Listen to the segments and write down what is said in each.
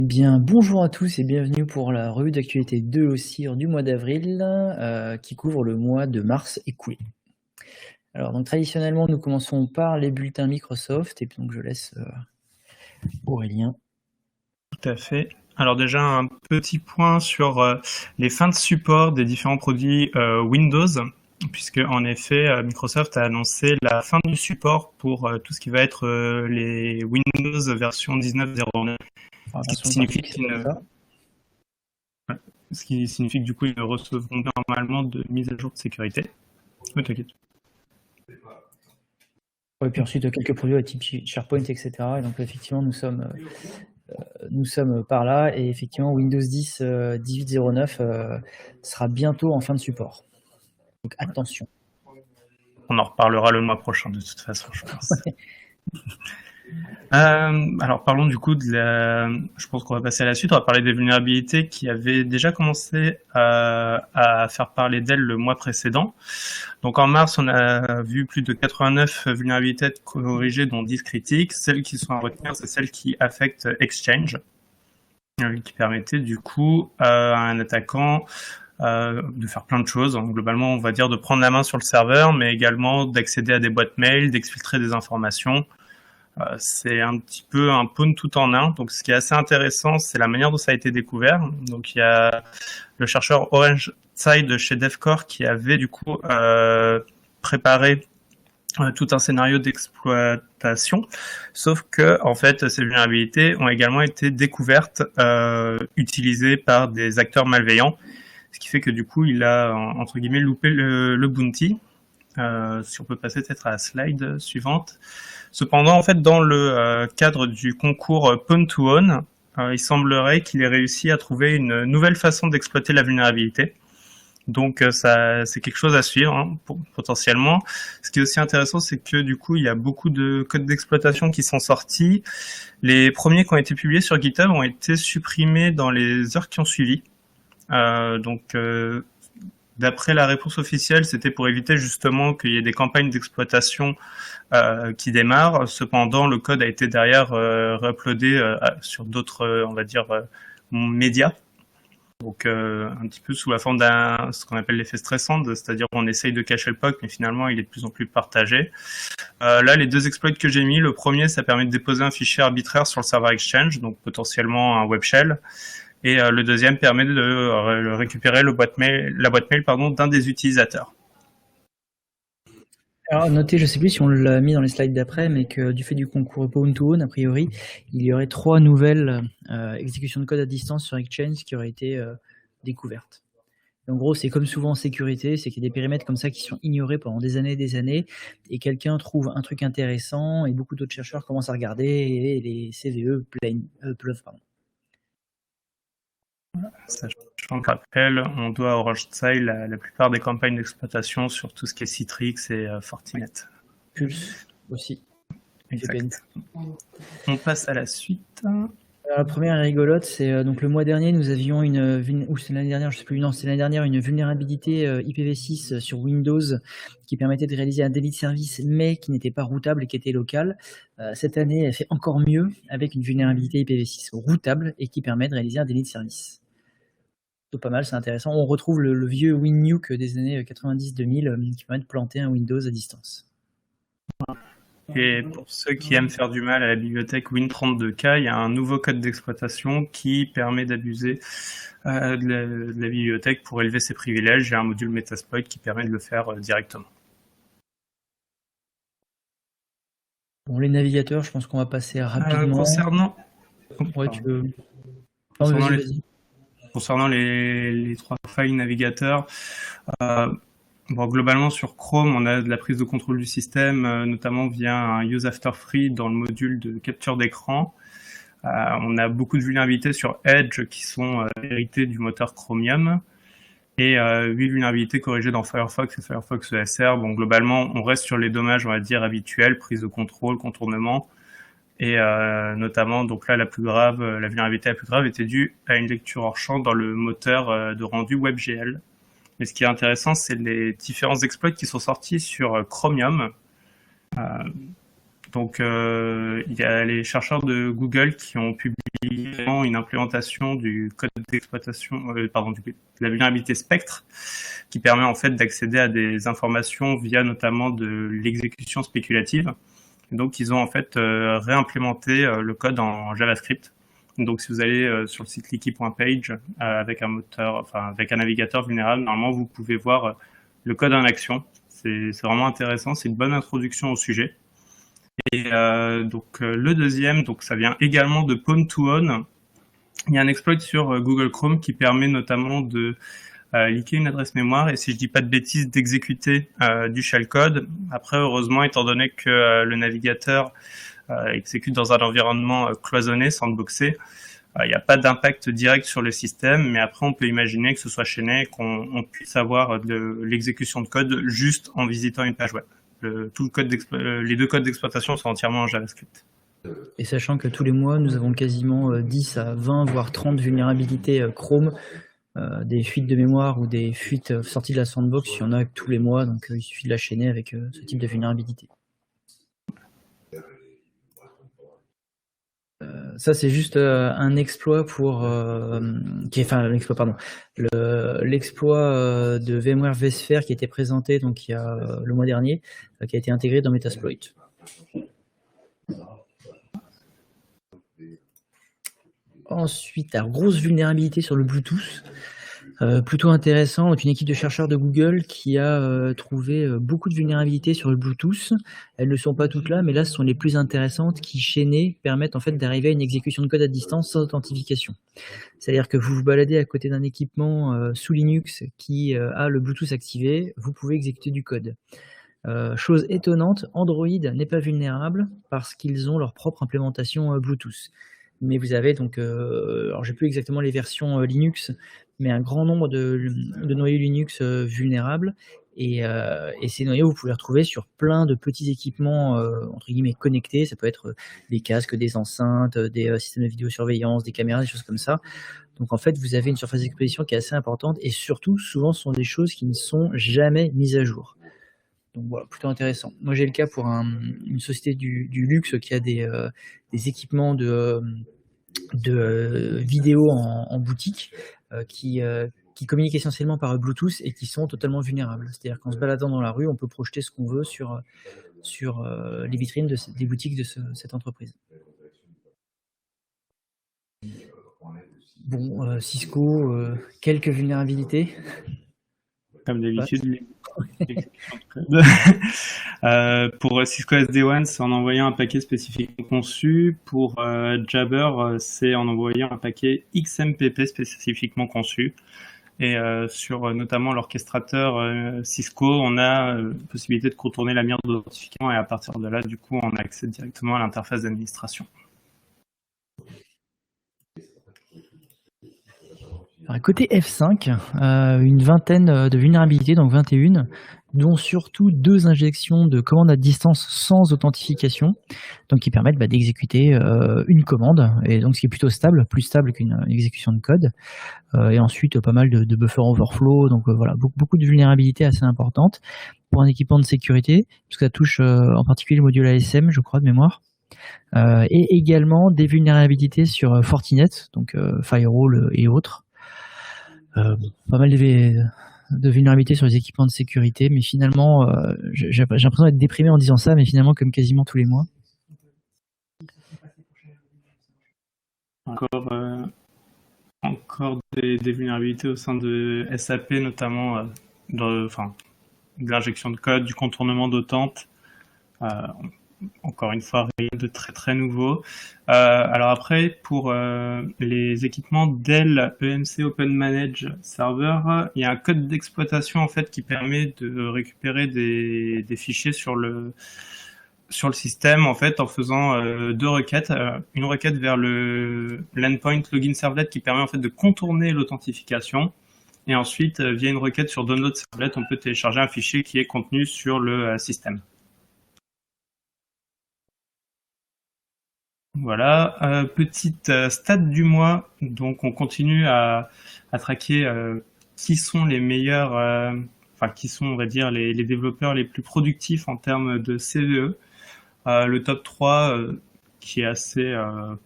Bien, bonjour à tous et bienvenue pour la revue d'actualité de l'OCIR du mois d'avril qui couvre le mois de mars écoulé. Alors donc traditionnellement nous commençons par les bulletins Microsoft et puis donc je laisse Aurélien. Tout à fait. Alors déjà un petit point sur les fins de support des différents produits Windows, puisque en effet Microsoft a annoncé la fin du support pour tout ce qui va être les Windows version 19.09. Ce qui signifie que du coup ils ne recevront normalement de mise à jour de sécurité. Oh, t'inquiète. Et puis ensuite quelques produits à type SharePoint, etc. Et donc effectivement nous sommes par là et effectivement Windows 10 18.09 sera bientôt en fin de support. Donc attention. On en reparlera le mois prochain de toute façon, je pense. Alors parlons du coup je pense qu'on va passer à la suite. On va parler des vulnérabilités qui avaient déjà commencé à faire parler d'elles le mois précédent. Donc en mars, on a vu plus de 89 vulnérabilités corrigées, dont 10 critiques. Celles qui sont à retenir, c'est celles qui affectent Exchange, qui permettaient du coup à un attaquant de faire plein de choses. Globalement, on va dire de prendre la main sur le serveur, mais également d'accéder à des boîtes mail, d'exfiltrer des informations. C'est un petit peu un pawn tout en un. Donc, ce qui est assez intéressant, c'est la manière dont ça a été découvert. Donc, il y a le chercheur OrangeSide chez DevCore qui avait du coup préparé tout un scénario d'exploitation. Sauf que, en fait, ces vulnérabilités ont également été découvertes, utilisées par des acteurs malveillants. Ce qui fait que du coup, il a, entre guillemets, loupé le bounty. Si on peut passer peut-être à la slide suivante. Cependant, en fait, dans le cadre du concours Pawn to Own, il semblerait qu'il ait réussi à trouver une nouvelle façon d'exploiter la vulnérabilité. Donc, ça, c'est quelque chose à suivre, potentiellement. Ce qui est aussi intéressant, c'est que du coup, il y a beaucoup de codes d'exploitation qui sont sortis. Les premiers qui ont été publiés sur GitHub ont été supprimés dans les heures qui ont suivi. D'après la réponse officielle, c'était pour éviter justement qu'il y ait des campagnes d'exploitation qui démarrent. Cependant, le code a été derrière réuploadé sur d'autres, on va dire, médias. Donc, un petit peu sous la forme d'un ce qu'on appelle l'effet stressant, c'est-à-dire qu'on essaye de cacher le POC, mais finalement, il est de plus en plus partagé. Là, les deux exploits que j'ai mis, le premier, ça permet de déposer un fichier arbitraire sur le serveur Exchange, donc potentiellement un web shell. Et le deuxième permet de récupérer la boîte mail d'un des utilisateurs. Alors notez, je ne sais plus si on l'a mis dans les slides d'après, mais que du fait du concours Pawn to Own, a priori, il y aurait 3 nouvelles exécutions de code à distance sur Exchange qui auraient été découvertes. En gros, c'est comme souvent en sécurité, c'est qu'il y a des périmètres comme ça qui sont ignorés pendant des années, et quelqu'un trouve un truc intéressant, et beaucoup d'autres chercheurs commencent à regarder, et les CVE pleuvent. Sachant que rappel, on doit à OrangeSide la plupart des campagnes d'exploitation sur tout ce qui est Citrix et Fortinet. Pulse aussi. Exact. On passe à la suite. Alors, la première est rigolote, c'est donc le mois dernier, nous avions c'est l'année dernière, je sais plus, non, c'est l'année dernière, une vulnérabilité IPv6 sur Windows qui permettait de réaliser un délit de service, mais qui n'était pas routable et qui était local. Cette année, elle fait encore mieux avec une vulnérabilité IPv6 routable et qui permet de réaliser un délit de service. C'est pas mal, c'est intéressant. On retrouve le vieux WinNuke des années 90-2000 qui permet de planter un Windows à distance. Et pour ceux qui aiment faire du mal à la bibliothèque Win32k, il y a un nouveau code d'exploitation qui permet d'abuser de la bibliothèque pour élever ses privilèges. Il y a un module Metasploit qui permet de le faire directement. Bon, les navigateurs, je pense qu'on va passer rapidement. Concernant... Ouais, tu veux... Concernant les 3 failles navigateurs, globalement sur Chrome, on a de la prise de contrôle du système, notamment via un use after free dans le module de capture d'écran. On a beaucoup de vulnérabilités sur Edge qui sont héritées du moteur Chromium. Et 8 vulnérabilités corrigées dans Firefox et Firefox ESR. Bon, globalement, on reste sur les dommages, on va dire, habituels, prise de contrôle, contournement. Et notamment, donc là, la vulnérabilité la plus grave était due à une lecture hors champ dans le moteur de rendu WebGL. Mais ce qui est intéressant, c'est les différents exploits qui sont sortis sur Chromium. Donc, il y a les chercheurs de Google qui ont publié une implémentation du code d'exploitation, de la vulnérabilité Spectre, qui permet en fait d'accéder à des informations via notamment de l'exécution spéculative. Et donc, ils ont en fait réimplémenté le code en JavaScript. Donc, si vous allez sur le site leaky.page avec un navigateur vulnérable, normalement, vous pouvez voir le code en action. C'est vraiment intéressant. C'est une bonne introduction au sujet. Et le deuxième, donc ça vient également de Pwn2Own. Il y a un exploit sur Google Chrome qui permet notamment de leaker une adresse mémoire et, si je dis pas de bêtises, d'exécuter du shellcode. Après, heureusement, étant donné que le navigateur exécute dans un environnement cloisonné, sandboxé, il n'y a pas d'impact direct sur le système, mais après on peut imaginer que ce soit chaîné, qu'on puisse avoir de l'exécution de code juste en visitant une page web. Les deux codes d'exploitation sont entièrement en JavaScript. Et sachant que tous les mois, nous avons quasiment 10 à 20, voire 30 vulnérabilités Chrome, des fuites de mémoire ou des fuites sorties de la sandbox, il y en a tous les mois, donc il suffit de la chaîner avec ce type de vulnérabilité. Ça, c'est juste un exploit l'exploit de VMware vSphere qui a été présenté donc il y a le mois dernier, qui a été intégré dans Metasploit. Ensuite, alors, grosse vulnérabilité sur le Bluetooth. Plutôt intéressant, donc une équipe de chercheurs de Google qui a trouvé beaucoup de vulnérabilités sur le Bluetooth. Elles ne sont pas toutes là, mais là ce sont les plus intéressantes qui, chaînées, permettent en fait d'arriver à une exécution de code à distance sans authentification. C'est-à-dire que vous vous baladez à côté d'un équipement sous Linux qui a le Bluetooth activé, vous pouvez exécuter du code. Chose étonnante, Android n'est pas vulnérable parce qu'ils ont leur propre implémentation Bluetooth. Mais vous avez donc, alors j'ai plus exactement les versions Linux, mais un grand nombre de noyaux Linux vulnérables. Et ces noyaux, vous pouvez les retrouver sur plein de petits équipements entre guillemets connectés. Ça peut être des casques, des enceintes, des systèmes de vidéosurveillance, des caméras, des choses comme ça. Donc en fait, vous avez une surface d'exposition qui est assez importante et surtout, souvent, ce sont des choses qui ne sont jamais mises à jour. Donc voilà, plutôt intéressant. Moi, j'ai le cas pour une société du luxe qui a des équipements de vidéo en boutique qui communiquent essentiellement par Bluetooth et qui sont totalement vulnérables. C'est-à-dire qu'en se baladant dans la rue, on peut projeter ce qu'on veut sur les vitrines des boutiques de cette entreprise. Bon, Cisco, quelques vulnérabilités. Comme d'habitude, pour Cisco SD-WAN, c'est en envoyant un paquet spécifiquement conçu. Pour Jabber, c'est en envoyant un paquet XMPP spécifiquement conçu. Et sur notamment l'orchestrateur Cisco, on a possibilité de contourner la mire d'authentification et à partir de là, du coup, on accède directement à l'interface d'administration. Côté F5, une vingtaine de vulnérabilités, donc 21, dont surtout 2 injections de commandes à distance sans authentification, donc qui permettent d'exécuter une commande, et donc ce qui est plutôt stable, plus stable qu'une exécution de code, et ensuite pas mal de buffer overflow, donc voilà, beaucoup de vulnérabilités assez importantes pour un équipement de sécurité, parce que ça touche en particulier le module ASM, je crois, de mémoire. Et également des vulnérabilités sur Fortinet, donc firewall et autres. Pas mal de vulnérabilités sur les équipements de sécurité, mais finalement, j'ai l'impression d'être déprimé en disant ça, mais finalement, comme quasiment tous les mois. Encore des vulnérabilités au sein de SAP, notamment de l'injection de code, du contournement d'Authent. Encore une fois, rien de très très nouveau. Alors après, pour les équipements Dell EMC Open Manage Server, il y a un code d'exploitation en fait qui permet de récupérer des fichiers sur le système en fait en faisant 2 requêtes. Une requête vers l'endpoint login servlet qui permet en fait de contourner l'authentification. Et ensuite, via une requête sur download servlet, on peut télécharger un fichier qui est contenu sur le système. Voilà, petite stat du mois. Donc on continue à traquer qui sont les meilleurs, qui sont, on va dire, les développeurs les plus productifs en termes de CVE. Le top 3, qui est assez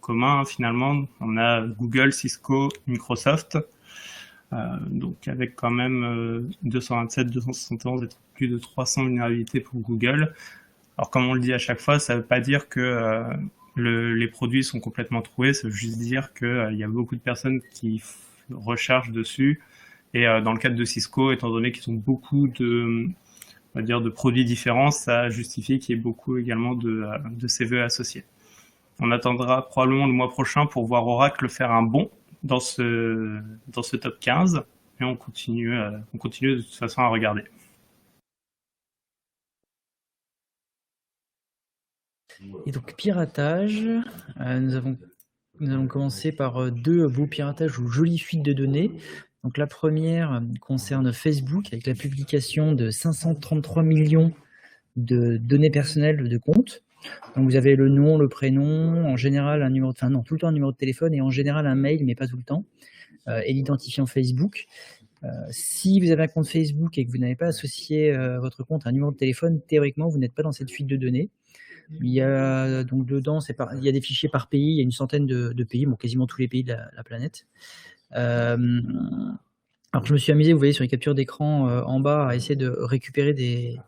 commun finalement, on a Google, Cisco, Microsoft. Donc avec quand même 227, 271 et plus de 300 vulnérabilités pour Google. Alors comme on le dit à chaque fois, ça ne veut pas dire que les produits sont complètement troués, ça veut juste dire qu'il y a beaucoup de personnes qui recherchent dessus. Et dans le cadre de Cisco, étant donné qu'ils ont beaucoup de, on va dire, de produits différents, ça justifie qu'il y ait beaucoup également de CVE associés. On attendra probablement le mois prochain pour voir Oracle faire un bond dans ce top 15 et on continue de toute façon à regarder. Et donc piratage, nous allons commencer par deux beaux piratages ou jolies fuites de données. Donc la première concerne Facebook avec la publication de 533 millions de données personnelles de comptes. Donc vous avez le nom, le prénom, en général un numéro, enfin non, tout le temps un numéro de téléphone et en général un mail, mais pas tout le temps, et l'identifiant Facebook. Si vous avez un compte Facebook et que vous n'avez pas associé votre compte à un numéro de téléphone, théoriquement vous n'êtes pas dans cette fuite de données. Il y a donc dedans, il y a des fichiers par pays, il y a une centaine de pays, bon, quasiment tous les pays de la planète. Alors je me suis amusé, vous voyez sur les captures d'écran en bas, à essayer de récupérer des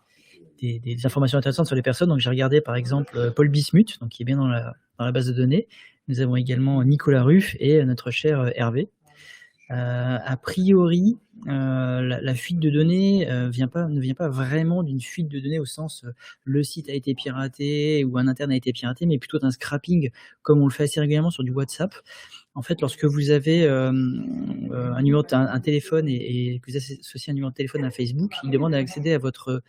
informations intéressantes sur les personnes. Donc j'ai regardé par exemple Paul Bismuth, donc qui est bien dans la base de données. Nous avons également Nicolas Ruff et notre cher Hervé. A priori, la fuite de données ne vient pas vraiment d'une fuite de données au sens le site a été piraté ou un interne a été piraté, mais plutôt d'un scrapping comme on le fait assez régulièrement sur du WhatsApp. En fait, lorsque vous avez un téléphone et que vous associez un numéro de téléphone à Facebook, il demande à accéder à votre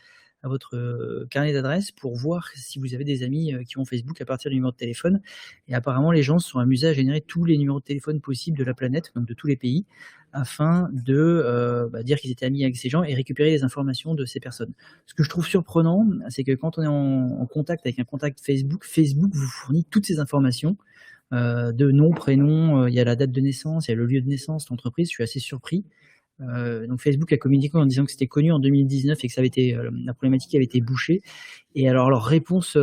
carnet d'adresses pour voir si vous avez des amis qui ont Facebook à partir du numéro de téléphone. Et apparemment, les gens se sont amusés à générer tous les numéros de téléphone possibles de la planète, donc de tous les pays, afin de dire qu'ils étaient amis avec ces gens et récupérer les informations de ces personnes. Ce que je trouve surprenant, c'est que quand on est en contact avec un contact Facebook, Facebook vous fournit toutes ces informations de nom, prénom, il y a la date de naissance, il y a le lieu de naissance, l'entreprise. Je suis assez surpris. Donc Facebook a communiqué en disant que c'était connu en 2019 et que ça avait été la problématique avait été bouchée. Et alors leur réponse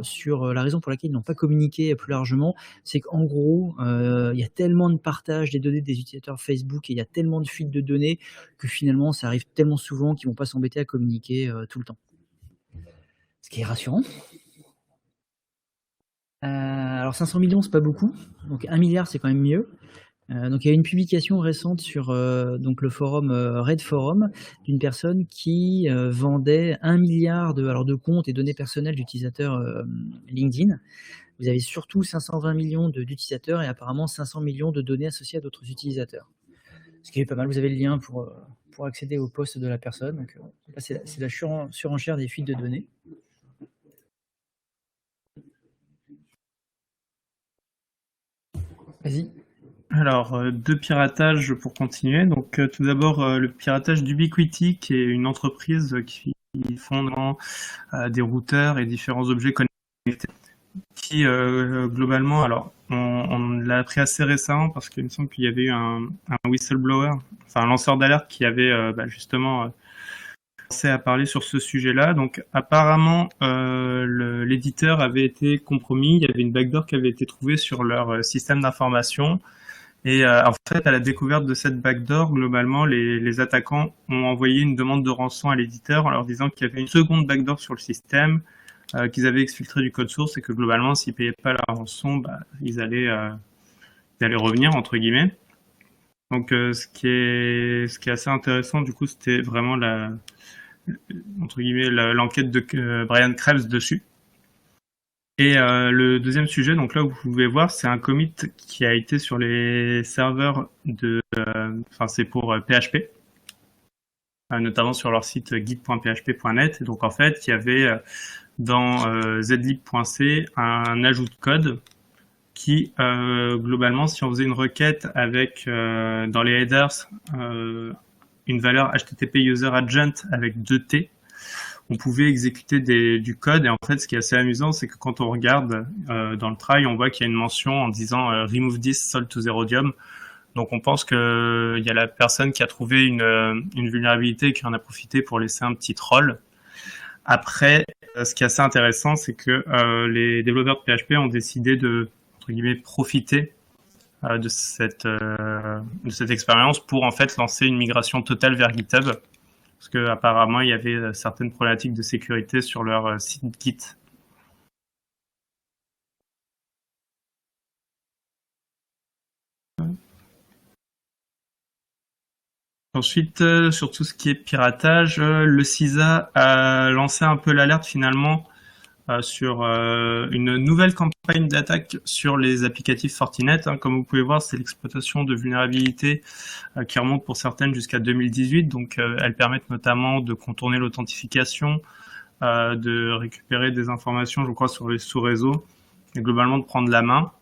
sur la raison pour laquelle ils n'ont pas communiqué plus largement, c'est qu'en gros, il y a tellement de partage des données des utilisateurs Facebook et il y a tellement de fuites de données que finalement ça arrive tellement souvent qu'ils vont pas s'embêter à communiquer tout le temps. Ce qui est rassurant. Alors 500 millions, c'est pas beaucoup, donc 1 milliard, c'est quand même mieux. Donc il y a une publication récente sur donc le forum Red Forum d'une personne qui vendait 1 milliard de comptes et données personnelles d'utilisateurs LinkedIn. Vous avez surtout 520 millions d'utilisateurs et apparemment 500 millions de données associées à d'autres utilisateurs. Ce qui est pas mal, vous avez le lien pour accéder au poste de la personne. Donc là, c'est la surenchère des fuites de données. Vas-y. Alors, deux piratages pour continuer. Donc, tout d'abord, le piratage d'Ubiquiti, qui est une entreprise qui font des routeurs et différents objets connectés, qui globalement, alors, on l'a appris assez récemment parce qu'il me semble qu'il y avait eu un whistleblower, enfin un lanceur d'alerte qui avait justement commencé à parler sur ce sujet-là. Donc, apparemment, l'éditeur avait été compromis. Il y avait une backdoor qui avait été trouvée sur leur système d'information. Et en fait, à la découverte de cette backdoor, globalement, les attaquants ont envoyé une demande de rançon à l'éditeur en leur disant qu'il y avait une seconde backdoor sur le système, qu'ils avaient exfiltré du code source et que globalement, s'ils ne payaient pas la rançon, ils allaient revenir, entre guillemets. Donc, ce qui est assez intéressant, du coup, c'était vraiment l'enquête de Brian Krebs dessus. Et le deuxième sujet, donc là vous pouvez voir, c'est un commit qui a été sur les serveurs c'est pour PHP, notamment sur leur site git.php.net. Donc en fait, il y avait dans zlib.c un ajout de code qui, globalement, si on faisait une requête avec dans les headers une valeur HTTP user agent avec 2T, on pouvait exécuter du code. Et en fait, ce qui est assez amusant, c'est que quand on regarde dans le try, on voit qu'il y a une mention en disant remove this sold to Zerodium. Donc on pense que il y a la personne qui a trouvé une vulnérabilité et qui en a profité pour laisser un petit troll. Après, ce qui est assez intéressant, c'est que les développeurs de PHP ont décidé de, entre guillemets, profiter de cette expérience pour en fait lancer une migration totale vers GitHub, parce que apparemment il y avait certaines problématiques de sécurité sur leur site Git. Ensuite, sur tout ce qui est piratage, le CISA a lancé un peu l'alerte finalement sur une nouvelle campagne d'attaque sur les applicatifs Fortinet. Hein. Comme vous pouvez voir, c'est l'exploitation de vulnérabilités qui remontent pour certaines jusqu'à 2018. Donc, elles permettent notamment de contourner l'authentification, de récupérer des informations, je crois, sur les sous-réseaux et globalement de prendre la main.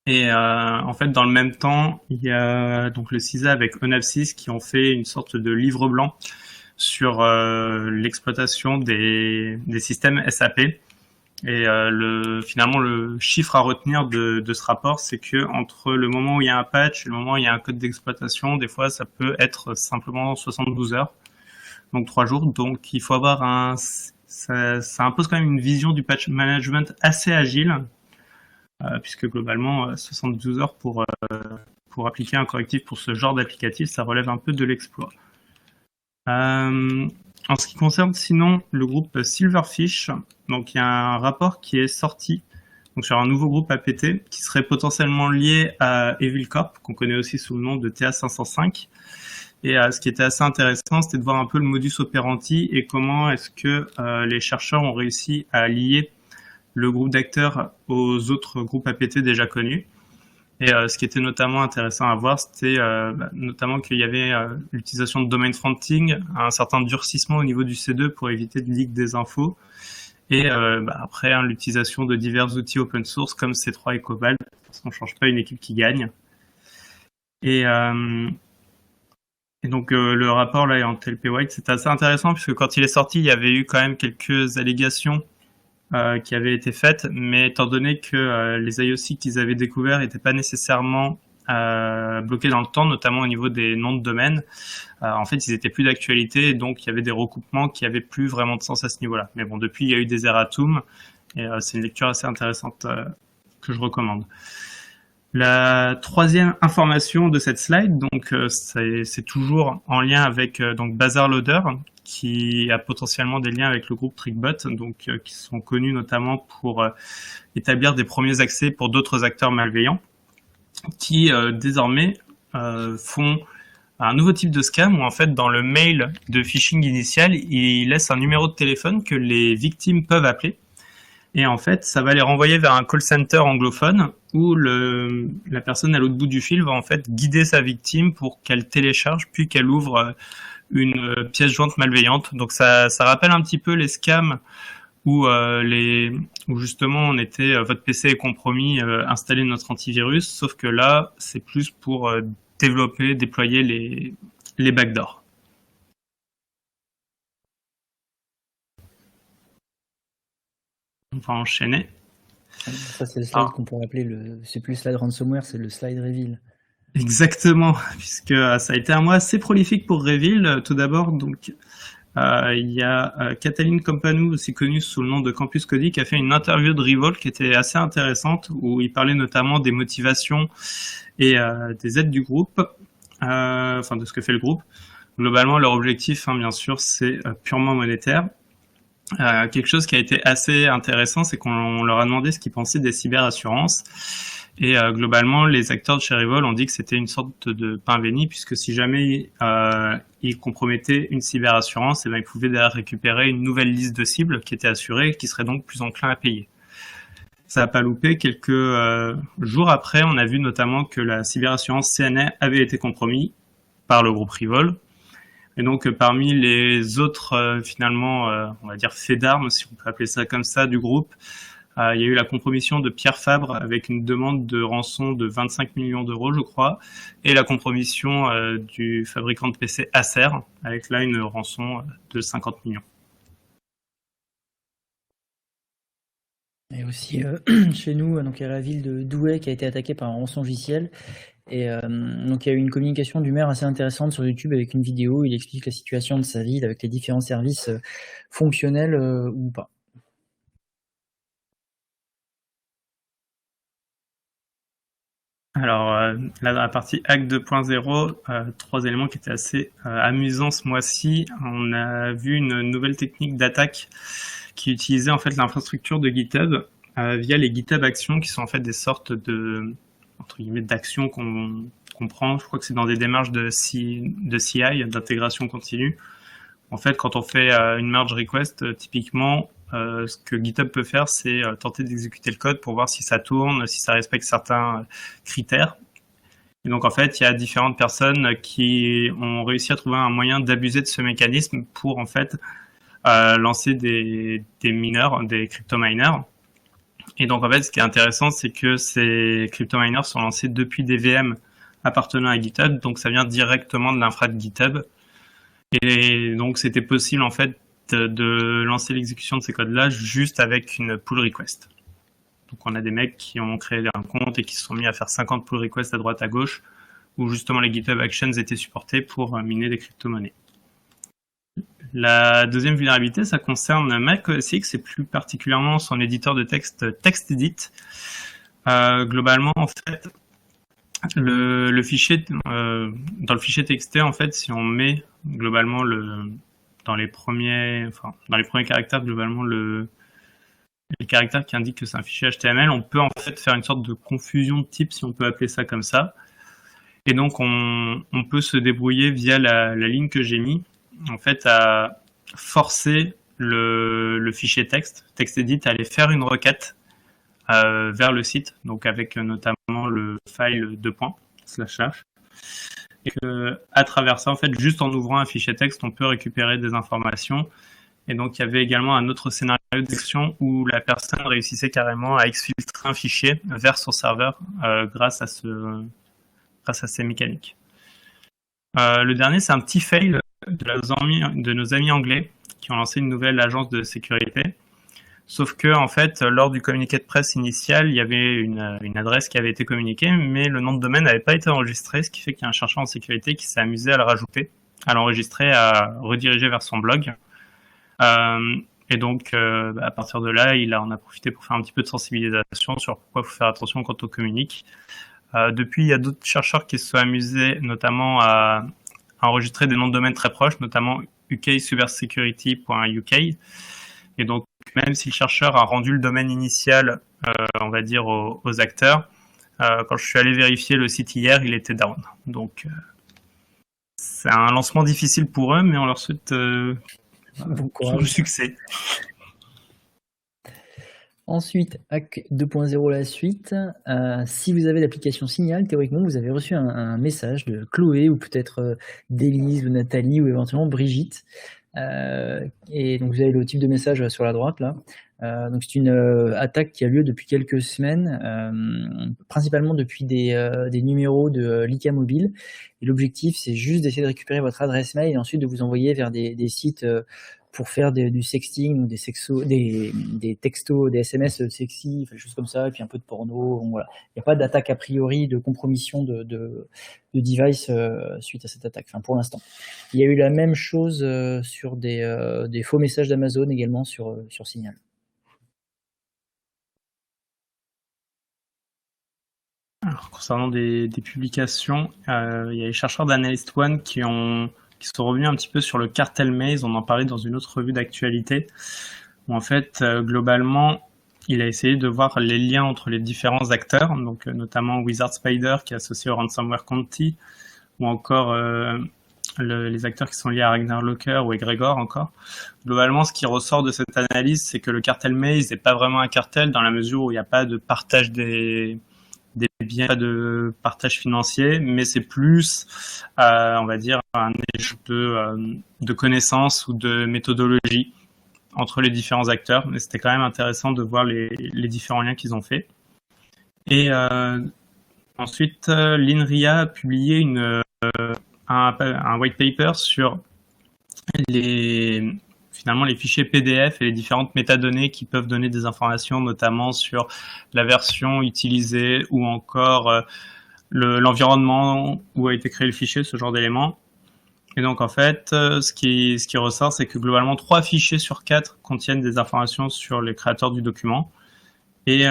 Et en fait, dans le même temps, il y a donc le CISA avec Onapsys qui ont fait une sorte de livre blanc sur l'exploitation des systèmes SAP. Et finalement, le chiffre à retenir de ce rapport, c'est que entre le moment où il y a un patch et le moment où il y a un code d'exploitation, des fois, ça peut être simplement 72 heures, donc 3 jours. Donc, il faut avoir ça impose quand même une vision du patch management assez agile, puisque globalement, 72 heures pour appliquer un correctif pour ce genre d'applicatif, ça relève un peu de l'exploit. En ce qui concerne sinon le groupe Silverfish, donc il y a un rapport qui est sorti donc sur un nouveau groupe APT qui serait potentiellement lié à Evil Corp, qu'on connaît aussi sous le nom de TA505. Et ce qui était assez intéressant, c'était de voir un peu le modus operandi et comment est-ce que les chercheurs ont réussi à lier le groupe d'acteurs aux autres groupes APT déjà connus. Et ce qui était notamment intéressant à voir, c'était notamment qu'il y avait l'utilisation de domain fronting, un certain durcissement au niveau du C2 pour éviter de leak des infos, et après l'utilisation de divers outils open source comme C3 et Cobalt, parce qu'on ne change pas une équipe qui gagne. Et donc le rapport là en TLP White, c'était assez intéressant puisque quand il est sorti, il y avait eu quand même quelques allégations qui avaient été faites, mais étant donné que les IOC qu'ils avaient découverts n'étaient pas nécessairement bloqués dans le temps, notamment au niveau des noms de domaine, en fait, ils étaient plus d'actualité, donc il y avait des recoupements qui avaient plus vraiment de sens à ce niveau-là. Mais bon, depuis, il y a eu des erratums, et c'est une lecture assez intéressante que je recommande. La troisième information de cette slide, donc c'est toujours en lien avec donc BazarLoader, qui a potentiellement des liens avec le groupe TrickBot, donc qui sont connus notamment pour établir des premiers accès pour d'autres acteurs malveillants, qui désormais font un nouveau type de scam où en fait dans le mail de phishing initial, ils laissent un numéro de téléphone que les victimes peuvent appeler. Et en fait, ça va les renvoyer vers un call center anglophone où la personne à l'autre bout du fil va en fait guider sa victime pour qu'elle télécharge puis qu'elle ouvre une pièce jointe malveillante. Donc ça rappelle un petit peu les scams où justement on était votre PC est compromis, installez notre antivirus, sauf que là c'est plus pour déployer les backdoors. On va enchaîner. Ça c'est le slide qu'on pourrait appeler c'est plus le slide ransomware, c'est le slide reveal. Exactement, puisque ça a été un mois assez prolifique pour Reveal. Tout d'abord, donc il y a Cataline Companou, aussi connue sous le nom de Campus Cody, qui a fait une interview de Revolt qui était assez intéressante, où il parlait notamment des motivations et des aides du groupe, enfin de ce que fait le groupe. Globalement, leur objectif, hein, bien sûr, c'est purement monétaire. Quelque chose qui a été assez intéressant, c'est qu'on leur a demandé ce qu'ils pensaient des cyberassurances. Et globalement, les acteurs de chez Revol ont dit que c'était une sorte de pain béni, puisque si jamais ils compromettaient une cyberassurance, eh ben, ils pouvaient derrière récupérer une nouvelle liste de cibles qui était assurée et qui serait donc plus enclin à payer. Ça n'a pas loupé. Quelques jours après, on a vu notamment que la cyberassurance CNA avait été compromise par le groupe Revol. Et donc, parmi les autres, finalement, on va dire faits d'armes, si on peut appeler ça comme ça, du groupe, il y a eu la compromission de Pierre Fabre avec une demande de rançon de 25 millions d'euros, je crois, et la compromission du fabricant de PC Acer, avec là une rançon de 50 millions. Et aussi, chez nous, donc il y a la ville de Douai qui a été attaquée par un rançongiciel. Et donc il y a eu une communication du maire assez intéressante sur YouTube avec une vidéo. Il explique la situation de sa ville avec les différents services fonctionnels ou pas. Alors là, dans la partie Hack 2.0, 3 éléments qui étaient assez amusants ce mois-ci. On a vu une nouvelle technique d'attaque qui utilisait en fait l'infrastructure de GitHub via les GitHub Actions, qui sont en fait des sortes de, entre guillemets, d'actions qu'on prend. Je crois que c'est dans des démarches de CI, d'intégration continue. En fait, quand on fait une merge request, typiquement, ce que GitHub peut faire, c'est tenter d'exécuter le code pour voir si ça tourne, si ça respecte certains critères. Et donc, en fait, il y a différentes personnes qui ont réussi à trouver un moyen d'abuser de ce mécanisme pour, en fait, lancer des mineurs, des crypto-miners. Et donc, en fait, ce qui est intéressant, c'est que ces crypto-miners sont lancés depuis des VM appartenant à GitHub. Donc, ça vient directement de l'infra de GitHub. Et donc, c'était possible, en fait, de lancer l'exécution de ces codes-là juste avec une pull request. Donc, on a des mecs qui ont créé un compte et qui se sont mis à faire 50 pull requests à droite à gauche, où justement les GitHub Actions étaient supportés pour miner des crypto-monnaies. La deuxième vulnérabilité, ça concerne Mac OS X et plus particulièrement son éditeur de texte TextEdit. Globalement, en fait, le fichier, dans le fichier TXT, en fait, si on met globalement dans les premiers caractères, globalement les caractères qui indiquent que c'est un fichier HTML, on peut en fait faire une sorte de confusion de type, si on peut appeler ça comme ça. Et donc, on peut se débrouiller via la ligne que j'ai mis, en fait, à forcer le fichier TextEdit, à aller faire une requête vers le site, donc avec notamment le file // et que, à travers ça, en fait, juste en ouvrant un fichier texte, on peut récupérer des informations. Et donc, il y avait également un autre scénario d'exécution où la personne réussissait carrément à exfiltrer un fichier vers son serveur grâce à ces mécaniques. Le dernier, c'est un petit fail de nos amis anglais qui ont lancé une nouvelle agence de sécurité. Sauf que, en fait, lors du communiqué de presse initial, il y avait une adresse qui avait été communiquée, mais le nom de domaine n'avait pas été enregistré, ce qui fait qu'il y a un chercheur en sécurité qui s'est amusé à le rajouter, à l'enregistrer, à rediriger vers son blog. Et donc, à partir de là, il en a profité pour faire un petit peu de sensibilisation sur pourquoi il faut faire attention quand on communique. Depuis, il y a d'autres chercheurs qui se sont amusés notamment à enregistrer des noms de domaine très proches, notamment ukcybersecurity.uk. Et donc, même si le chercheur a rendu le domaine initial, on va dire, aux acteurs, quand je suis allé vérifier le site hier, il était down. Donc, c'est un lancement difficile pour eux, mais on leur souhaite tout le succès. Ensuite, Hack 2.0 la suite. Si vous avez l'application Signal, théoriquement, vous avez reçu un message de Chloé ou peut-être d'Élise ou Nathalie ou éventuellement Brigitte. Et donc vous avez le type de message sur la droite là. Donc c'est une attaque qui a lieu depuis quelques semaines, principalement depuis des numéros de Lika Mobile. Et l'objectif, c'est juste d'essayer de récupérer votre adresse mail et ensuite de vous envoyer vers des sites pour faire du sexting ou des textos, des SMS sexy, des choses comme ça, et puis un peu de porno. Donc, voilà. Il n'y a pas d'attaque a priori de compromission de device suite à cette attaque, enfin, pour l'instant. Il y a eu la même chose sur des faux messages d'Amazon également sur Signal. Alors, concernant des publications, il y a les chercheurs d'Analyst One qui sont revenus un petit peu sur le cartel Maze. On en parlait dans une autre revue d'actualité, où en fait, globalement, il a essayé de voir les liens entre les différents acteurs, donc notamment Wizard Spider qui est associé au Ransomware County, ou encore les acteurs qui sont liés à Ragnar Locker ou Egregor encore. Globalement, ce qui ressort de cette analyse, c'est que le cartel Maze n'est pas vraiment un cartel dans la mesure où il n'y a pas de partage des biens, pas de partage financier, mais c'est plus, on va dire, un échange de connaissances ou de méthodologie entre les différents acteurs. Mais c'était quand même intéressant de voir les différents liens qu'ils ont faits. Et ensuite, l'INRIA a publié un white paper sur finalement les fichiers PDF et les différentes métadonnées qui peuvent donner des informations, notamment sur la version utilisée ou encore l'environnement où a été créé le fichier, ce genre d'éléments. Et donc en fait, ce qui ressort, c'est que globalement 3 fichiers sur 4 contiennent des informations sur les créateurs du document. Et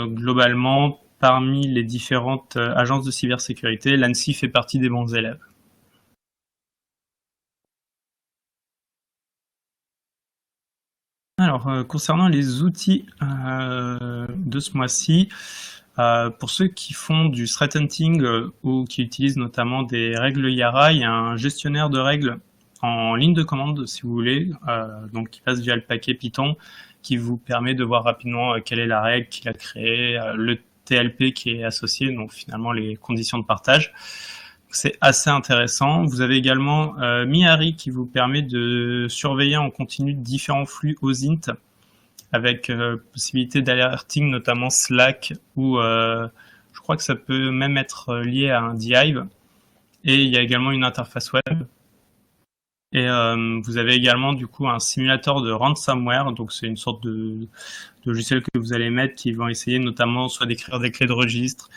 globalement, parmi les différentes agences de cybersécurité, l'ANSSI fait partie des bons élèves. Alors, concernant les outils de ce mois-ci, pour ceux qui font du threat hunting ou qui utilisent notamment des règles Yara, il y a un gestionnaire de règles en ligne de commande, si vous voulez, donc qui passe via le paquet Python, qui vous permet de voir rapidement quelle est la règle qu'il a créée, le TLP qui est associé, donc finalement les conditions de partage. C'est assez intéressant. Vous avez également Mihari qui vous permet de surveiller en continu différents flux OSINT avec possibilité d'alerting, notamment Slack, ou je crois que ça peut même être lié à un DHive. Et il y a également une interface web. Et vous avez également du coup un simulateur de ransomware, donc c'est une sorte de logiciel que vous allez mettre qui vont essayer notamment soit d'écrire des clés de registre,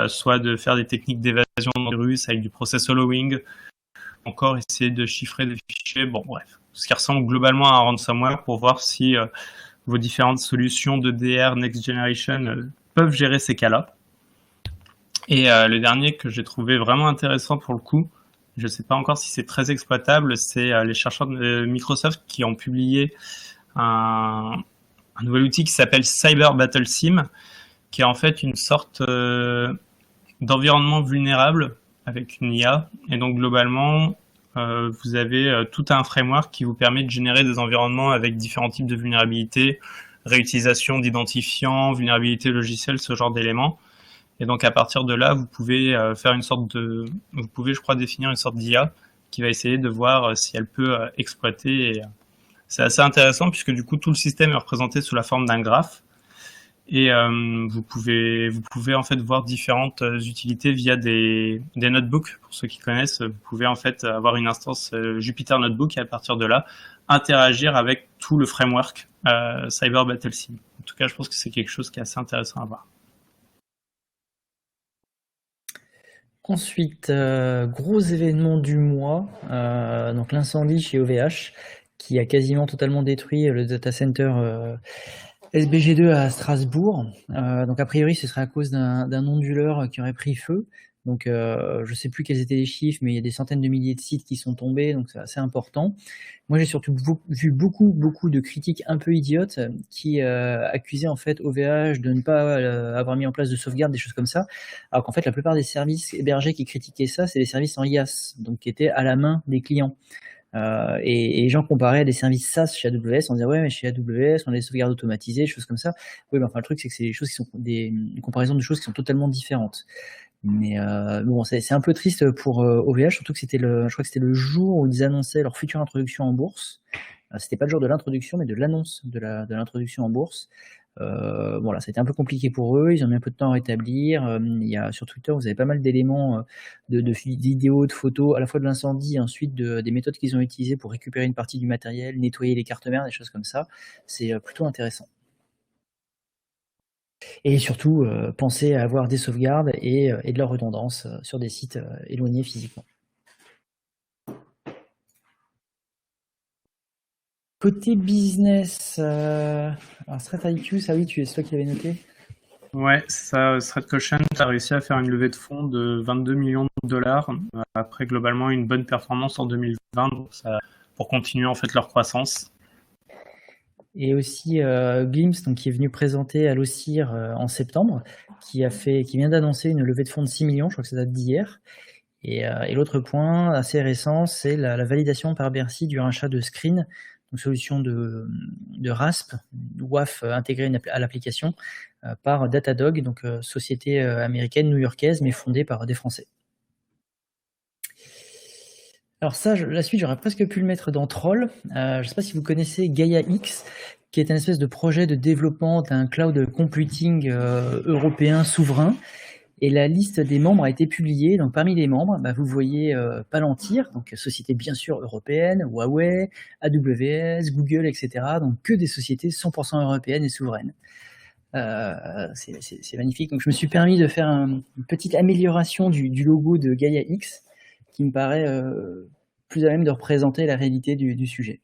soit de faire des techniques d'évasion de virus avec du process hollowing, encore essayer de chiffrer des fichiers, bon bref, ce qui ressemble globalement à un ransomware pour voir si vos différentes solutions de DR Next Generation peuvent gérer ces cas-là. Et le dernier que j'ai trouvé vraiment intéressant pour le coup, je ne sais pas encore si c'est très exploitable, c'est les chercheurs de Microsoft qui ont publié un nouvel outil qui s'appelle Cyber Battle Sim, qui est en fait une sorte d'environnement vulnérable avec une IA. Et donc globalement, vous avez tout un framework qui vous permet de générer des environnements avec différents types de vulnérabilités, réutilisation d'identifiants, vulnérabilité logicielle, ce genre d'éléments. Et donc à partir de là, vous pouvez faire une sorte de, vous pouvez, je crois, définir une sorte d'IA qui va essayer de voir si elle peut exploiter. Et c'est assez intéressant puisque du coup tout le système est représenté sous la forme d'un graphe. Et vous pouvez en fait voir différentes utilités via des notebooks. Pour ceux qui connaissent, vous pouvez en fait avoir une instance Jupyter Notebook et à partir de là interagir avec tout le framework Cyber Battle Sim. En tout cas, je pense que c'est quelque chose qui est assez intéressant à voir. Ensuite, gros événement du mois, donc l'incendie chez OVH qui a quasiment totalement détruit le data center SBG2 à Strasbourg. Donc a priori ce serait à cause d'un onduleur qui aurait pris feu. Donc je sais plus quels étaient les chiffres, mais il y a des centaines de milliers de sites qui sont tombés, donc c'est assez important. Moi j'ai surtout vu beaucoup de critiques un peu idiotes qui accusaient en fait OVH de ne pas avoir mis en place de sauvegarde, des choses comme ça, alors qu'en fait la plupart des services hébergés qui critiquaient ça, c'est des services en IaaS, donc qui étaient à la main des clients. Et les gens comparaient à des services SaaS chez AWS, on disait ouais mais chez AWS on a des sauvegardes automatisées, des choses comme ça. Oui mais enfin le truc c'est que c'est des choses qui sont une comparaison de choses qui sont totalement différentes. Mais bon c'est un peu triste pour OVH, surtout que je crois que c'était le jour où ils annonçaient leur future introduction en bourse. C'était pas le jour de l'introduction mais de l'annonce de l'introduction en bourse. Voilà, ça a été un peu compliqué pour eux, ils ont mis un peu de temps à rétablir. Il y a, sur Twitter, vous avez pas mal d'éléments de vidéos, de photos, à la fois de l'incendie et ensuite des méthodes qu'ils ont utilisées pour récupérer une partie du matériel, nettoyer les cartes mères, des choses comme ça. C'est plutôt intéressant. Et surtout, penser à avoir des sauvegardes et de la redondance sur des sites éloignés physiquement. Côté business, alors ThreatIQ, ça oui, c'est toi qui l'avais noté. Ouais, ça, ThreatCaution a réussi à faire une levée de fonds de 22 millions de dollars, après globalement une bonne performance en 2020, donc ça, pour continuer en fait leur croissance. Et aussi Glimpse, donc, qui est venu présenter à l'OCIR en septembre, qui vient d'annoncer une levée de fonds de 6 millions, je crois que ça date d'hier. Et l'autre point assez récent, c'est la validation par Bercy du rachat de Screen, une solution de RASP, WAF intégrée à l'application, par Datadog, donc société américaine, new-yorkaise, mais fondée par des Français. Alors ça, la suite, j'aurais presque pu le mettre dans Troll. Je ne sais pas si vous connaissez Gaia X, qui est un espèce de projet de développement d'un cloud computing européen souverain. Et la liste des membres a été publiée. Donc parmi les membres, vous voyez Palantir, donc société bien sûr européenne, Huawei, AWS, Google, etc. Donc que des sociétés 100% européennes et souveraines. C'est magnifique. Donc je me suis permis de faire une petite amélioration du logo de Gaia X qui me paraît plus à même de représenter la réalité du sujet.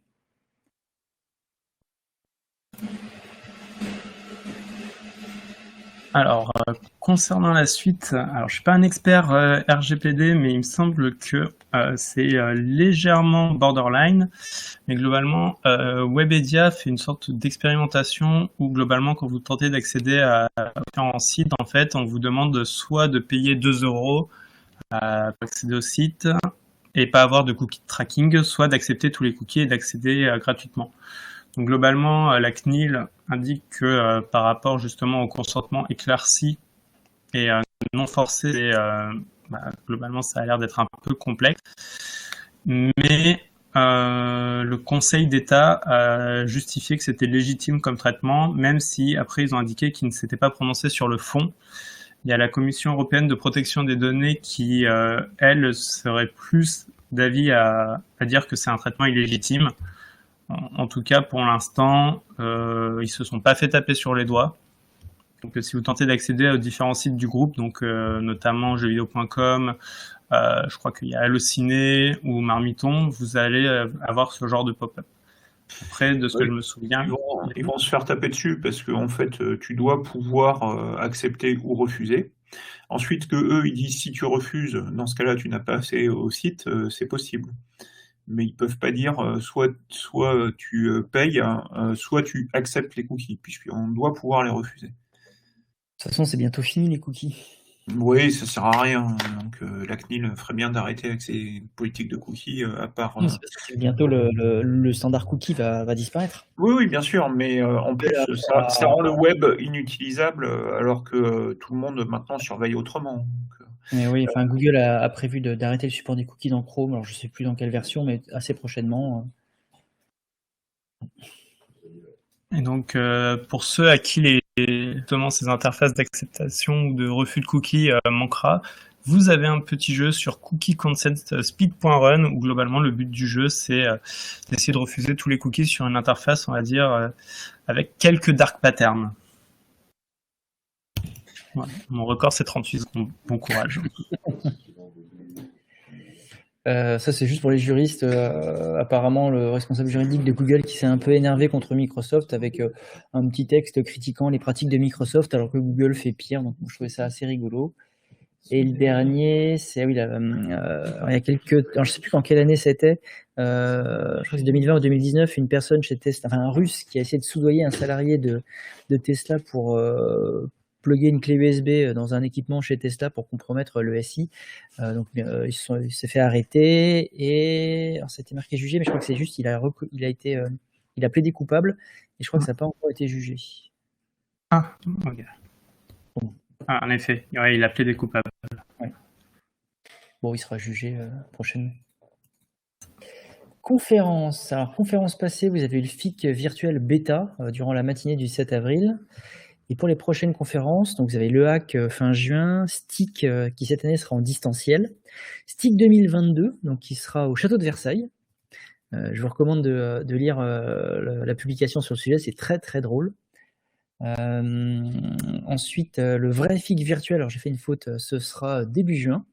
Alors, concernant la suite, alors je suis pas un expert RGPD, mais il me semble que c'est légèrement borderline. Mais globalement, Webedia fait une sorte d'expérimentation où globalement, quand vous tentez d'accéder à différents sites, en fait, on vous demande soit de payer 2 € pour accéder au site et pas avoir de cookie tracking, soit d'accepter tous les cookies et d'accéder gratuitement. Donc globalement, la CNIL indique que par rapport justement au consentement éclairci et non forcé, globalement ça a l'air d'être un peu complexe. Mais le Conseil d'État a justifié que c'était légitime comme traitement, même si après ils ont indiqué qu'ils ne s'étaient pas prononcés sur le fond. Il y a la Commission européenne de protection des données qui, elle, serait plus d'avis à dire que c'est un traitement illégitime. En tout cas, pour l'instant, ils se sont pas fait taper sur les doigts. Donc, si vous tentez d'accéder aux différents sites du groupe, donc notamment jeuxvideo.com, je crois qu'il y a Allociné ou Marmiton, vous allez avoir ce genre de pop-up. Après, de ce que je me souviens, ils vont se faire taper dessus parce que en fait, tu dois pouvoir accepter ou refuser. Ensuite, que eux ils disent si tu refuses, dans ce cas-là, tu n'as pas accès au site, c'est possible. Mais ils peuvent pas dire soit tu payes, soit tu acceptes les cookies, puisqu'on doit pouvoir les refuser. De toute façon, c'est bientôt fini les cookies. Oui, ça sert à rien. Donc la CNIL ferait bien d'arrêter avec ces politiques de cookies, à part. C'est parce que bientôt le standard cookie va disparaître. Oui, bien sûr, mais en plus, ça rend le web inutilisable, alors que tout le monde maintenant surveille autrement. Donc, mais oui, enfin Google a prévu d'arrêter le support des cookies dans Chrome. Alors je sais plus dans quelle version, mais assez prochainement. Et donc, pour ceux à qui justement ces interfaces d'acceptation ou de refus de cookies manquera, vous avez un petit jeu sur cookie-consent-speed.run où globalement le but du jeu c'est d'essayer de refuser tous les cookies sur une interface, on va dire, avec quelques dark patterns. Voilà. Mon record c'est 38 secondes. Bon courage. Ça c'est juste pour les juristes. Apparemment le responsable juridique de Google qui s'est un peu énervé contre Microsoft avec un petit texte critiquant les pratiques de Microsoft alors que Google fait pire, donc je trouvais ça assez rigolo. Et le dernier, c'est il y a quelques, alors je sais plus en quelle année c'était, je crois que c'est 2020 ou 2019, une personne chez Tesla, enfin un Russe qui a essayé de soudoyer un salarié de Tesla pour plugger une clé USB dans un équipement chez Tesla pour compromettre le SI. Donc il s'est fait arrêter et alors ça a été marqué jugé, mais je crois que c'est juste il a plaidé coupable et je crois que ça n'a pas encore été jugé. Ah, ok. Ah, en effet, ouais, il a plaidé coupable. Ouais. Bon, il sera jugé prochainement. Conférence. Alors, conférence passée, vous avez eu le FIC virtuel bêta durant la matinée du 7 avril. Et pour les prochaines conférences, donc vous avez le hack fin juin, STIC qui cette année sera en distanciel, STIC 2022, donc qui sera au château de Versailles. Je vous recommande de lire la publication sur le sujet, c'est très très drôle. Ensuite, le vrai FIC virtuel, alors j'ai fait une faute, ce sera début juin.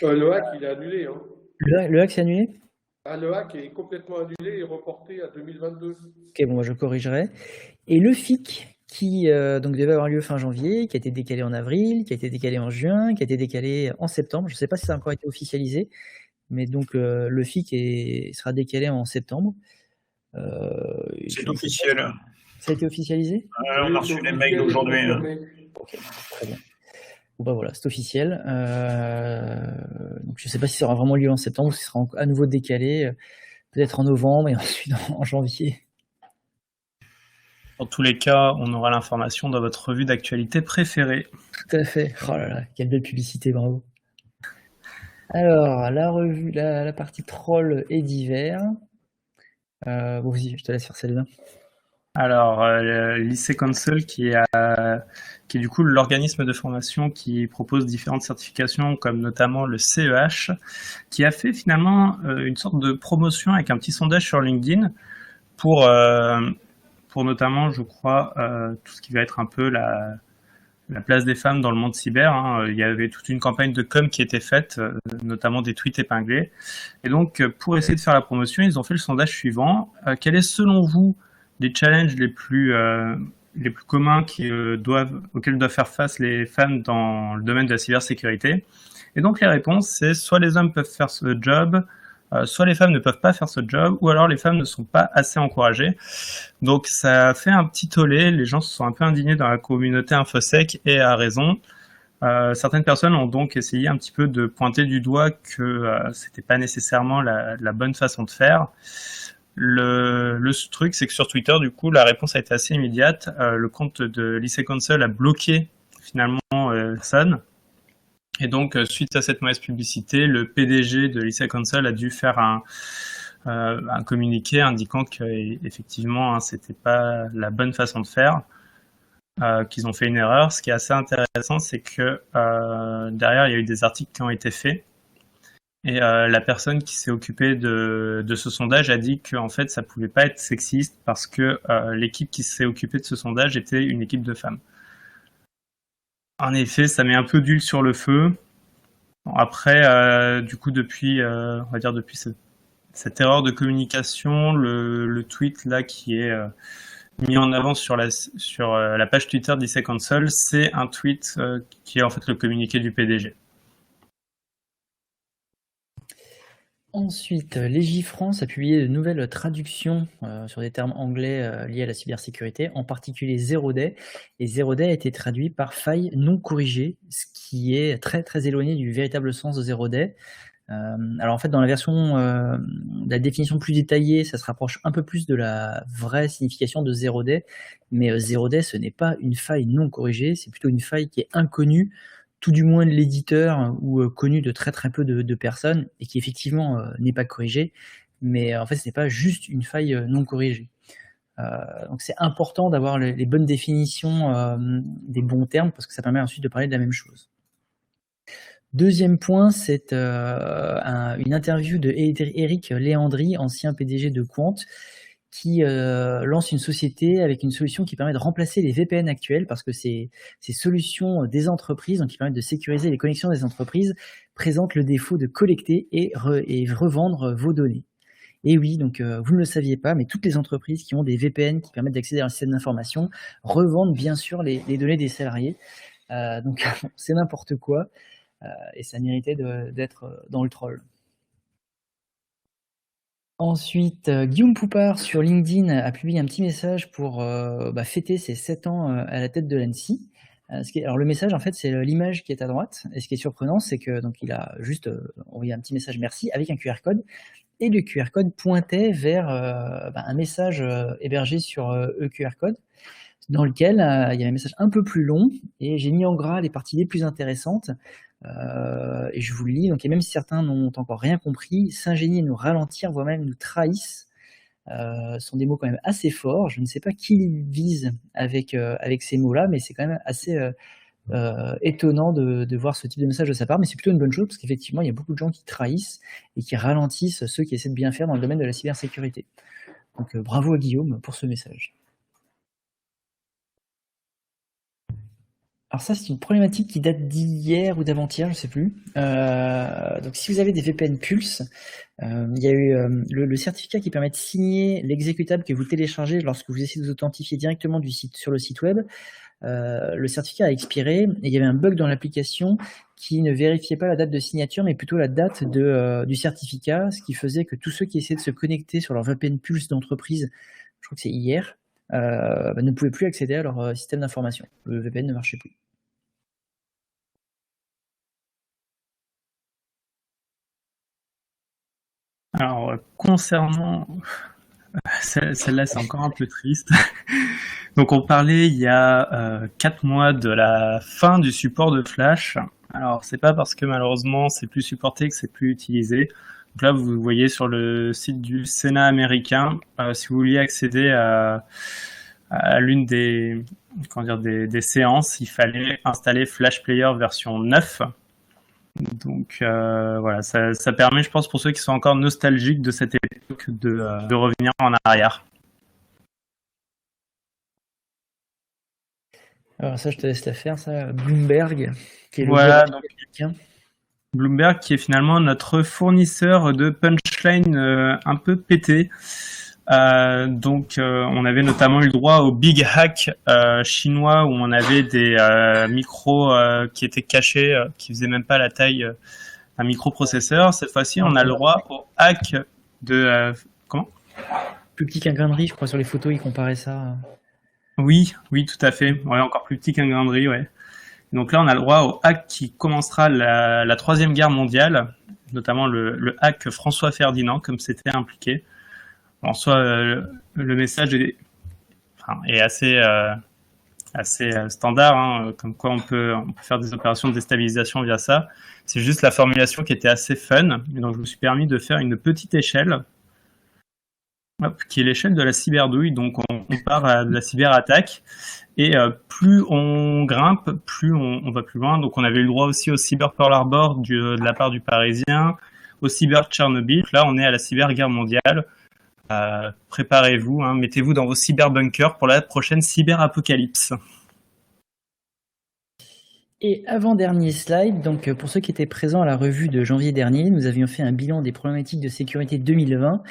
Le hack, il est annulé. Hein. Le hack, c'est annulé ? Le hack est complètement annulé et reporté à 2022. Ok, bon, je corrigerai. Et le FIC, qui donc devait avoir lieu fin janvier, qui a été décalé en avril, qui a été décalé en juin, qui a été décalé en septembre. Je ne sais pas si ça a encore été officialisé, mais donc le FIC sera décalé en septembre. C'est officiel. Ça a été officialisé ? On a reçu les mails d'aujourd'hui. Ok, très bien. Bon, bah voilà, c'est officiel. Donc je ne sais pas si ça aura vraiment lieu en septembre ou si ça sera à nouveau décalé, peut-être en novembre et ensuite en janvier. Dans tous les cas, on aura l'information dans votre revue d'actualité préférée. Tout à fait. Oh là là, quelle belle publicité, bravo. Alors, la revue, la partie troll et divers. Bon, vas-y, je te laisse faire celle-là. Alors, Lycée Council, qui est du coup l'organisme de formation qui propose différentes certifications, comme notamment le CEH, qui a fait finalement une sorte de promotion avec un petit sondage sur LinkedIn pour pour notamment, je crois, tout ce qui va être un peu la place des femmes dans le monde cyber. Hein. Il y avait toute une campagne de com qui était faite, notamment des tweets épinglés. Et donc, pour essayer de faire la promotion, ils ont fait le sondage suivant. Quels est, selon vous, les challenges les plus communs auxquels doivent faire face les femmes dans le domaine de la cybersécurité? Et donc, les réponses, c'est soit les hommes peuvent faire ce job, soit les femmes ne peuvent pas faire ce job, ou alors les femmes ne sont pas assez encouragées. Donc ça a fait un petit tollé, les gens se sont un peu indignés dans la communauté InfoSec, et à raison. Certaines personnes ont donc essayé un petit peu de pointer du doigt que c'était pas nécessairement la bonne façon de faire. Le truc, c'est que sur Twitter, du coup, la réponse a été assez immédiate. Le compte de Lycée Council a bloqué finalement personne. Et donc, suite à cette mauvaise publicité, le PDG de Lycée Council a dû faire un communiqué indiquant qu'effectivement, c'était pas la bonne façon de faire, qu'ils ont fait une erreur. Ce qui est assez intéressant, c'est que derrière, il y a eu des articles qui ont été faits. Et la personne qui s'est occupée de ce sondage a dit qu'en fait, ça pouvait pas être sexiste parce que l'équipe qui s'est occupée de ce sondage était une équipe de femmes. En effet, ça met un peu d'huile sur le feu. Après, du coup, depuis cette erreur de communication, le tweet là qui est mis en avant sur la page Twitter d'IC Council, c'est un tweet qui est en fait le communiqué du PDG. Ensuite, Légifrance a publié de nouvelles traductions sur des termes anglais liés à la cybersécurité, en particulier Zero Day. Et Zero Day a été traduit par faille non corrigée, ce qui est très très éloigné du véritable sens de Zero Day. Alors en fait, dans la version de la définition plus détaillée, ça se rapproche un peu plus de la vraie signification de Zero Day. Mais Zero Day, ce n'est pas une faille non corrigée, c'est plutôt une faille qui est inconnue, tout du moins de l'éditeur ou connu de très très peu de personnes, et qui effectivement n'est pas corrigé, mais en fait ce n'est pas juste une faille non corrigée. Donc c'est important d'avoir les bonnes définitions des bons termes, parce que ça permet ensuite de parler de la même chose. Deuxième point, c'est une interview de Eric Léandri, ancien PDG de Quant, qui lance une société avec une solution qui permet de remplacer les VPN actuels, parce que ces solutions des entreprises, donc qui permettent de sécuriser les connexions des entreprises, présentent le défaut de collecter et revendre vos données. Et oui, donc vous ne le saviez pas, mais toutes les entreprises qui ont des VPN qui permettent d'accéder à un système d'information revendent bien sûr les données des salariés. Donc c'est n'importe quoi, et ça méritait d'être dans le troll. Ensuite, Guillaume Poupard sur LinkedIn a publié un petit message pour fêter ses 7 ans à la tête de l'ANSSI. Alors le message, en fait, c'est l'image qui est à droite. Et ce qui est surprenant, c'est que donc il a juste envoyé un petit message merci avec un QR code. Et le QR code pointait vers un message hébergé sur eQR Code, dans lequel il y avait un message un peu plus long. Et j'ai mis en gras les parties les plus intéressantes. Et je vous le lis, donc, et même si certains n'ont encore rien compris, s'ingénier, nous ralentir, voire même nous trahissent, sont des mots quand même assez forts. Je ne sais pas qui les vise avec ces mots-là, mais c'est quand même assez étonnant de voir ce type de message de sa part, mais c'est plutôt une bonne chose, parce qu'effectivement, il y a beaucoup de gens qui trahissent et qui ralentissent ceux qui essaient de bien faire dans le domaine de la cybersécurité. Donc bravo à Guillaume pour ce message. Alors ça, c'est une problématique qui date d'hier ou d'avant-hier, je ne sais plus. Donc si vous avez des VPN Pulse, il y a eu le certificat qui permet de signer l'exécutable que vous téléchargez lorsque vous essayez de vous authentifier directement sur le site web. Le certificat a expiré et il y avait un bug dans l'application qui ne vérifiait pas la date de signature, mais plutôt la date du certificat, ce qui faisait que tous ceux qui essayaient de se connecter sur leur VPN Pulse d'entreprise, je crois que c'est hier, ne pouvaient plus accéder à leur système d'information. Le VPN ne marchait plus. Alors, concernant celle-là, c'est encore un peu triste. Donc, on parlait il y a 4 mois de la fin du support de Flash. Alors, c'est pas parce que malheureusement c'est plus supporté que c'est plus utilisé. Donc là, vous voyez sur le site du Sénat américain, si vous vouliez accéder à l'une des séances, il fallait installer Flash Player version 9. Donc voilà, ça permet, je pense, pour ceux qui sont encore nostalgiques de cette époque, de revenir en arrière. Alors ça, je te laisse la faire, ça. Bloomberg, qui est le Voilà, bureau donc américain. Bloomberg qui est finalement notre fournisseur de punchline un peu pété. On avait notamment eu le droit au big hack chinois où on avait des micros qui étaient cachés, qui faisaient même pas la taille d'un microprocesseur. Cette fois-ci, on a le droit au hack de comment ? Plus petit qu'un grain de riz, je crois, sur les photos, ils comparaient ça. Oui, tout à fait. Ouais, encore plus petit qu'un grain de riz, ouais. Donc là, on a le droit au hack qui commencera la Troisième Guerre mondiale, notamment le hack François Ferdinand, comme c'était impliqué. En soi, le message est assez standard, hein, comme quoi on peut faire des opérations de déstabilisation via ça. C'est juste la formulation qui était assez fun. Et donc, je me suis permis de faire une petite échelle, qui est l'échelle de la cyberdouille. Donc, on part de la cyberattaque. Et plus on grimpe, plus on va plus loin. Donc, on avait eu le droit aussi au Cyber Pearl Harbor de la part du Parisien, au Cyber Tchernobyl. Là, on est à la cyberguerre mondiale. Préparez-vous, hein, mettez-vous dans vos cyberbunkers pour la prochaine cyberapocalypse. Et avant-dernier slide, donc pour ceux qui étaient présents à la revue de janvier dernier, nous avions fait un bilan des problématiques de sécurité 2020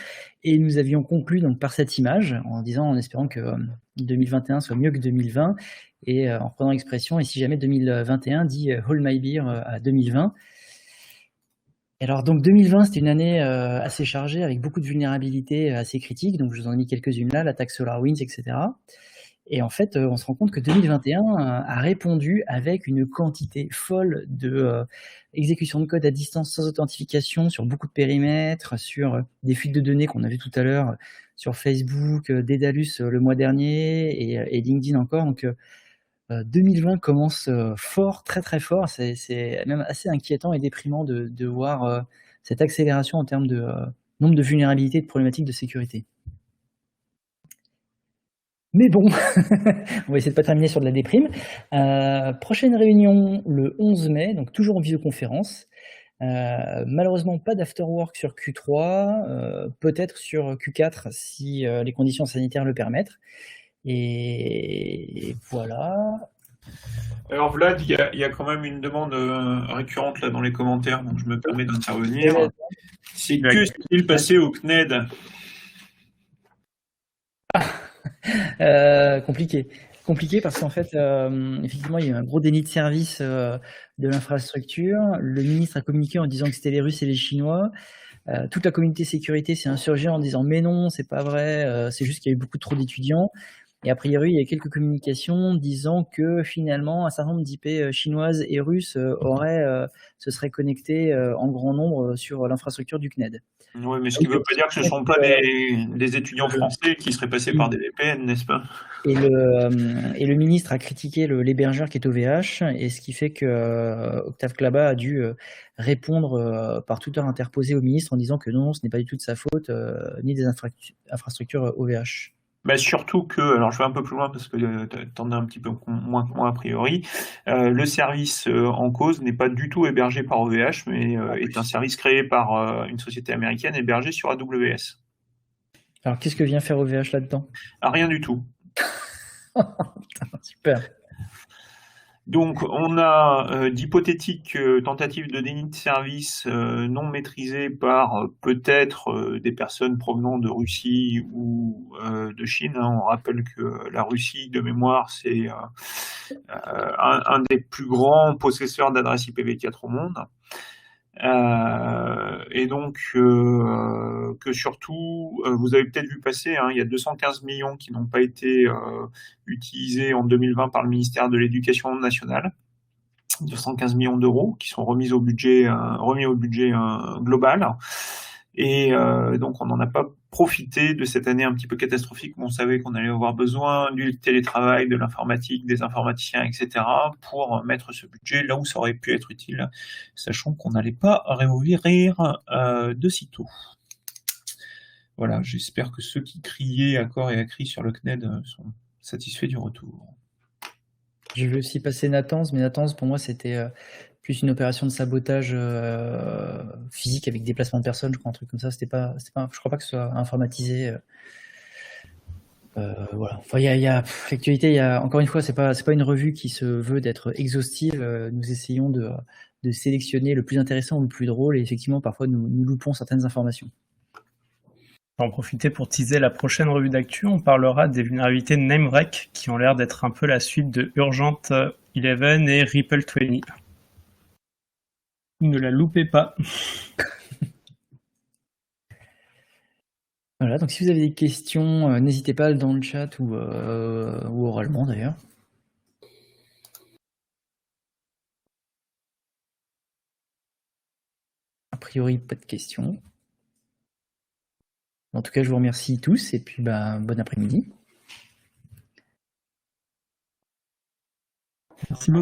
et nous avions conclu donc par cette image en espérant que 2021 soit mieux que 2020 et en prenant l'expression et si jamais 2021 dit hold my beer à 2020. Alors donc 2020 c'était une année assez chargée avec beaucoup de vulnérabilités assez critiques, donc je vous en ai mis quelques-unes là, l'attaque SolarWinds, etc. Et en fait, on se rend compte que 2021 a répondu avec une quantité folle de exécution de code à distance sans authentification sur beaucoup de périmètres, sur des fuites de données qu'on a vu tout à l'heure sur Facebook, Daedalus le mois dernier et LinkedIn encore. Donc 2020 commence fort, très très fort. C'est même assez inquiétant et déprimant de voir cette accélération en termes de nombre de vulnérabilités et de problématiques de sécurité. Mais bon, on va essayer de pas terminer sur de la déprime. Prochaine réunion le 11 mai, donc toujours en visioconférence. Malheureusement, pas d'afterwork sur Q3, peut-être sur Q4 si les conditions sanitaires le permettent. Et voilà. Alors Vlad, il y a quand même une demande récurrente là dans les commentaires, donc je me permets d'intervenir. C'est que s'est-il passé au CNED ? Compliqué parce qu'en fait, effectivement, il y a eu un gros déni de service de l'infrastructure. Le ministre a communiqué en disant que c'était les Russes et les Chinois. Toute la communauté sécurité s'est insurgée en disant mais non, c'est pas vrai, c'est juste qu'il y a eu beaucoup trop d'étudiants. Et a priori, il y a quelques communications disant que finalement, un certain nombre d'IP chinoises et russes se seraient connectés en grand nombre sur l'infrastructure du CNED. Oui, mais ce qui ne veut pas dire que ce ne sont pas des étudiants français qui seraient passés par des VPN, n'est-ce pas ? Et le ministre a critiqué l'hébergeur qui est OVH, et ce qui fait que Octave Klaba a dû répondre par Twitter interposé au ministre en disant que non, ce n'est pas du tout de sa faute, ni des infrastructures OVH. Bah surtout que, alors je vais un peu plus loin parce que t'en as un petit peu moins que moi a priori, le service en cause n'est pas du tout hébergé par OVH, mais est un service créé par une société américaine hébergée sur AWS. Alors qu'est-ce que vient faire OVH là-dedans ? Rien du tout. Super. Donc, on a d'hypothétiques tentatives de déni de service non maîtrisées par peut-être des personnes provenant de Russie ou de Chine. Hein. On rappelle que la Russie, de mémoire, c'est un des plus grands possesseurs d'adresses IPv4 au monde. Et donc que surtout, vous avez peut-être vu passer, hein, il y a 215 millions qui n'ont pas été utilisés en 2020 par le ministère de l'Éducation nationale, 215 millions d'euros qui sont remis au budget global. Et donc on n'en a pas profité de cette année un petit peu catastrophique où on savait qu'on allait avoir besoin du télétravail, de l'informatique, des informaticiens, etc. pour mettre ce budget là où ça aurait pu être utile, sachant qu'on n'allait pas réouvrir de sitôt. Voilà, j'espère que ceux qui criaient à corps et à cri sur le CNED sont satisfaits du retour. J'ai vu aussi passer Natanz, mais Natanz pour moi c'était plus une opération de sabotage physique avec déplacement de personnes, je crois, un truc comme ça. C'était pas, je crois pas que ce soit informatisé. Voilà. Enfin, l'actualité, encore une fois, c'est pas une revue qui se veut d'être exhaustive. Nous essayons de sélectionner le plus intéressant ou le plus drôle, et effectivement, parfois, nous loupons certaines informations. On va en profiter pour teaser la prochaine revue d'actu. On parlera des vulnérabilités Namewreck qui ont l'air d'être un peu la suite de Urgent 11 et Ripple 20. Ne la loupez pas. Voilà, donc si vous avez des questions, n'hésitez pas dans le chat ou oralement d'ailleurs. A priori, pas de questions. En tout cas, je vous remercie tous et puis bon après-midi. Merci beaucoup.